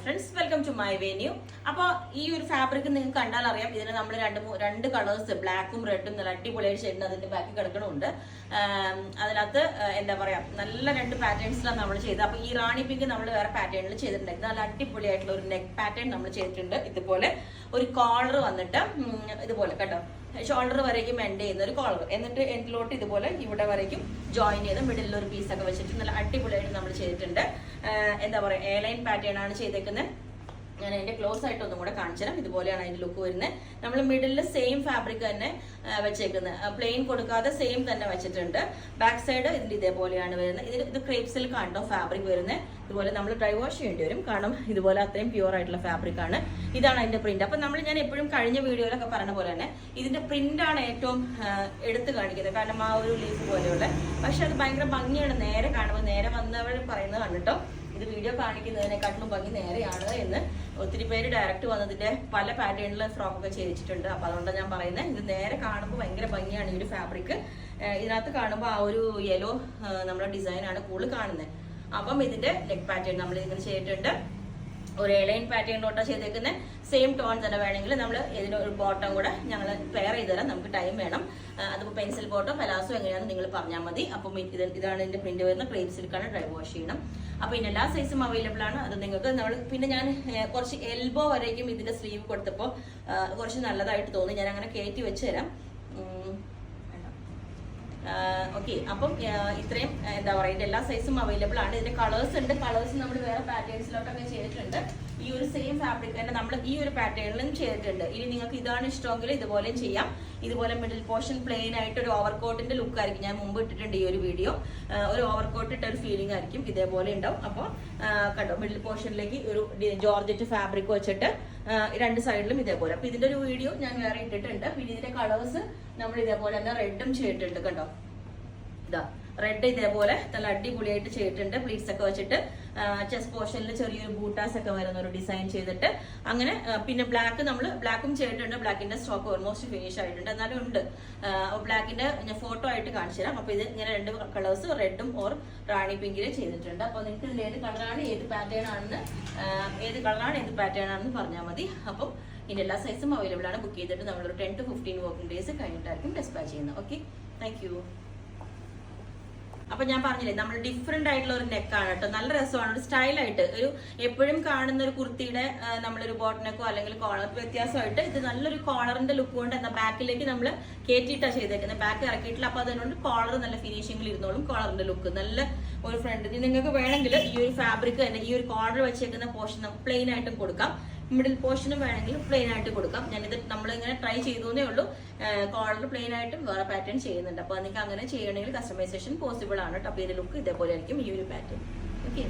Friends, welcome to my venue. അപ്പോൾ ഈ ഒരു ഫാബ്രിക് നിങ്ങൾക്ക് കണ്ടാൽ അറിയാം, ഇതിന് നമ്മൾ രണ്ട് കളേഴ്സ് ബ്ലാക്കും റെഡും നല്ല അടിപൊളിയായിട്ട് ചെയ്യുന്നത് അതിന്റെ ബാക്കി കിടക്കണമുണ്ട്. അതിനകത്ത് എന്താ പറയാ, നല്ല രണ്ട് പാറ്റേൺസിലാണ് നമ്മൾ ചെയ്തത്. അപ്പൊ ഈ റാണി പിങ്ക് നമ്മൾ വേറെ പാറ്റേണിൽ ചെയ്തിട്ടുണ്ട്. നല്ല അടിപൊളിയായിട്ടുള്ള ഒരു നെക്ക് പാറ്റേൺ നമ്മൾ ചെയ്തിട്ടുണ്ട്. ഇതുപോലെ ഒരു കോളർ വന്നിട്ട് ഇതുപോലെ കേട്ടോ, ഷോൾഡർ വരേക്കും എൻഡ് ചെയ്യുന്ന ഒരു കോളർ, എന്നിട്ട് എൻഡിലോട്ട് ഇതുപോലെ ഇവിടെ വരേക്കും ജോയിൻ ചെയ്ത് മിഡിലിൽ ഒരു പീസൊക്കെ വെച്ചിട്ട് നല്ല അടിപൊളിയായിട്ട് നമ്മൾ ചെയ്തിട്ടുണ്ട്. എന്താ പറയുക, എ ലൈൻ പാറ്റേൺ ആണ് ചെയ്തേക്കുന്നത്. ഞാൻ അതിന്റെ ക്ലോസ് ആയിട്ട് ഒന്നും കൂടെ കാണിച്ചു തരാം. ഇതുപോലെയാണ് അതിന്റെ ലുക്ക് വരുന്നത്. നമ്മൾ മിഡിലിൽ സെയിം ഫാബ്രിക് തന്നെ വെച്ചേക്കുന്നത്, പ്ലെയിൻ കൊടുക്കാതെ സെയിം തന്നെ വെച്ചിട്ടുണ്ട്. ബാക്ക് സൈഡ് ഇതിന്റെ ഇതേപോലെയാണ് വരുന്നത്. ഇത് ക്രേപ്പ് സിൽക്ക് ആണ് ഫാബ്രിക് വരുന്നത്. ഇതുപോലെ നമ്മൾ ഡ്രൈ വാഷ് ചെയ്യേണ്ടി വരും, കാരണം ഇതുപോലെ അത്രയും പ്യൂർ ആയിട്ടുള്ള ഫാബ്രിക് ആണ്. ഇതാണ് അതിന്റെ പ്രിന്റ്. അപ്പൊ ഞാൻ എപ്പോഴും കഴിഞ്ഞ വീഡിയോയിലൊക്കെ പറഞ്ഞ പോലെ തന്നെ ഇതിന്റെ പ്രിന്റ് ആണ് ഏറ്റവും എടുത്ത് കാണിക്കുന്നത്, കാരണം ആ ഒരു ലീഫ് പോലെയുള്ള. പക്ഷെ അത് ഭയങ്കര ഭംഗിയാണ് നേരെ കാണുമ്പോൾ. നേരെ വന്നവർ പറയുന്നത് കണ്ടിട്ടോ, ഇത് വീഡിയോ കാണിക്കുന്നതിനെക്കാട്ടിലും ഭംഗി നേരെയാണ് എന്ന്. ഒത്തിരി പേര് ഡയറക്റ്റ് വന്നതിന്റെ പല പാറ്റേണിൽ ഫ്രോക്കൊക്കെ ചെയ്യിച്ചിട്ടുണ്ട്. അപ്പൊ അതുകൊണ്ടാണ് ഞാൻ പറയുന്നത്, ഇത് നേരെ കാണുമ്പോൾ ഭയങ്കര ഭംഗിയാണ് ഈ ഒരു ഫാബ്രിക്. ഇതിനകത്ത് കാണുമ്പോൾ ആ ഒരു യെല്ലോ നമ്മുടെ ഡിസൈൻ ആണ് കൂടുതൽ കാണുന്നത്. അപ്പം ഇതിന്റെ നെക്ക് പാറ്റേൺ നമ്മൾ ഇങ്ങനെ ചെയ്തിട്ടുണ്ട്. ഒരു എലൈൻ പാറ്റേണിലോട്ടാണ് ചെയ്തേക്കുന്നത്. സെയിം ടോൺ തന്നെ വേണമെങ്കിൽ നമ്മൾ ഇതിനൊരു ബോട്ടം കൂടെ ഞങ്ങൾ പെയർ ചെയ്ത് തരാം. നമുക്ക് ടൈം വേണം. അതിപ്പോൾ പെൻസിൽ ബോട്ടോ പലാസോ എങ്ങനെയാണെന്ന് നിങ്ങൾ പറഞ്ഞാൽ മതി. അപ്പം ഇതാണ് ഇതിന്റെ പ്രിന്റ് വരുന്നത്. ക്രേപ്പ് സിൽക്കാണ്, ഡ്രൈ വാഷ് ചെയ്യണം. അപ്പൊ ഇതിന് എല്ലാ സൈസും അവൈലബിൾ ആണ്. അത് നിങ്ങൾക്ക് പിന്നെ ഞാൻ കുറച്ച് എൽബോ വരേക്കും ഇതിന്റെ സ്ലീവ് കൊടുത്തപ്പോൾ കുറച്ച് നല്ലതായിട്ട് തോന്നി. ഞാൻ അങ്ങനെ കയറ്റി വെച്ച് തരാം. ഓക്കെ, അപ്പം ഇത്രയും എന്താ പറയുക, ഇതിന്റെ എല്ലാ സൈസും അവൈലബിൾ ആണ്. ഇതിന്റെ കളേഴ്സ് ഉണ്ട്. കളേഴ്സ് നമ്മൾ വേറെ പാറ്റേൺസിലോട്ടൊക്കെ ചെയ്തിട്ടുണ്ട്. ഈ ഒരു സെയിം ഫാബ്രിക് തന്നെ നമ്മൾ ഈ ഒരു പാറ്റേണിലും ചെയ്തിട്ടുണ്ട്. ഇനി നിങ്ങൾക്ക് ഇതാണ് ഇഷ്ടമെങ്കിൽ ഇതുപോലെയും ചെയ്യാം. ഇതുപോലെ മിഡിൽ പോർഷൻ പ്ലെയിൻ ആയിട്ട് ഒരു ഓവർകോട്ടിന്റെ ലുക്ക് ആയിരിക്കും. ഞാൻ മുമ്പ് ഇട്ടിട്ടുണ്ട് ഈ ഒരു വീഡിയോ. ഒരു ഓവർകോട്ട് ഇട്ട ഒരു ഫീലിംഗ് ആയിരിക്കും, ഇതേപോലെ ഉണ്ടാവും. അപ്പോൾ കണ്ടോ, മിഡിൽ പോർഷനിലേക്ക് ഒരു ജോർജറ്റ് ഫാബ്രിക് വെച്ചിട്ട് രണ്ട് സൈഡിലും ഇതേപോലെ. അപ്പൊ ഇതിന്റെ ഒരു വീഡിയോ ഞാൻ വേറെ ഇട്ടിട്ടുണ്ട്. പിന്നെ ഇതിന്റെ കളേഴ്സ് നമ്മൾ ഇതേപോലെ തന്നെ റെഡും ചെയ്തിട്ടുണ്ട്. കണ്ടോ, ഇതാ റെഡ് ഇതേപോലെ നല്ല അടിപൊളിയായിട്ട് ചെയ്തിട്ടുണ്ട്. പ്ലീറ്റ്സ് ഒക്കെ വെച്ചിട്ട് ചെസ്റ്റ് പോർഷനിൽ ചെറിയൊരു ബൂട്ടാസ് ഒക്കെ വരുന്ന ഒരു ഡിസൈൻ ചെയ്തിട്ട് അങ്ങനെ. പിന്നെ ബ്ലാക്ക് നമ്മൾ ബ്ലാക്കും ചെയ്തിട്ടുണ്ട്. ബ്ലാക്കിന്റെ സ്റ്റോക്ക് ഓൾമോസ്റ്റ് ഫിനിഷ് ആയിട്ടുണ്ട്, എന്നാലും ഉണ്ട്. ബ്ലാക്കിന്റെ ഞാൻ ഫോട്ടോ ആയിട്ട് കാണിച്ചു തരാം. അപ്പൊ ഇത് ഇങ്ങനെ രണ്ട് കളേഴ്സ് റെഡും ഓർ റാണി പിങ്കില് ചെയ്തിട്ടുണ്ട്. അപ്പൊ നിങ്ങൾക്ക് ഇതിൽ ഏത് കളറാണ് ഏത് പാറ്റേൺ ആണെന്ന് പറഞ്ഞാൽ മതി. അപ്പം ഇതിന്റെ എല്ലാ സൈസും അവൈലബിൾ ആണ്. ബുക്ക് ചെയ്തിട്ട് നമ്മളൊരു 10 to 15 വർക്കിംഗ് ഡേയ്സ് കഴിഞ്ഞിട്ടായിരിക്കും ഡിസ്പാച്ച് ചെയ്യുന്നത്. Okay, thank you. അപ്പൊ ഞാൻ പറഞ്ഞില്ലേ, നമ്മൾ ഡിഫറെന്റ് ആയിട്ടുള്ള ഒരു നെക്കാണ് കേട്ടോ. നല്ല രസമാണ്, ഒരു സ്റ്റൈലായിട്ട്. ഒരു എപ്പോഴും കാണുന്ന ഒരു കുർത്തിയുടെ നമ്മളൊരു ബോട്ടനെക്കോ അല്ലെങ്കിൽ കോളർ വ്യത്യാസമായിട്ട് ഇത് നല്ലൊരു കോളറിന്റെ ലുക്ക് കൊണ്ട് എന്താ ബാക്കിലേക്ക് നമ്മൾ കയറ്റിയിട്ടാണ് ചെയ്തേക്കുന്നത്. ബാക്ക് ഇറക്കിയിട്ടില്ല. അപ്പൊ അതുകൊണ്ട് കോളർ നല്ല ഫിനിഷിംഗിൽ ഇരുന്നോളും. കോളറിന്റെ ലുക്ക് നല്ല ഒരു ഫ്രണ്ട്. നിങ്ങൾക്ക് വേണമെങ്കിൽ ഈ ഒരു ഫാബ്രിക് തന്നെ ഈ ഒരു കോളർ വെച്ചേക്കുന്ന പോർഷൻ നമുക്ക് പ്ലെയിൻ ആയിട്ടും കൊടുക്കാം. മിഡിൽ പോർഷനും വേണമെങ്കിൽ പ്ലെയിൻ ആയിട്ട് കൊടുക്കാം. ഞാനിത് നമ്മളിങ്ങനെ ട്രൈ ചെയ്തേ ഉള്ളൂ. കോളർ പ്ലെയിൻ ആയിട്ടും വേറെ പാറ്റേൺ ചെയ്യുന്നുണ്ട്. അപ്പൊ നിങ്ങൾക്ക് അങ്ങനെ ചെയ്യണമെങ്കിൽ കസ്റ്റമൈസേഷൻ പോസിബിൾ ആണ് കേട്ടോ. അപ്പൊ ഇതിന്റെ ലുക്ക് ഇതേപോലെ ആയിരിക്കും ഈ ഒരു പാറ്റേൺ. ഓക്കെ.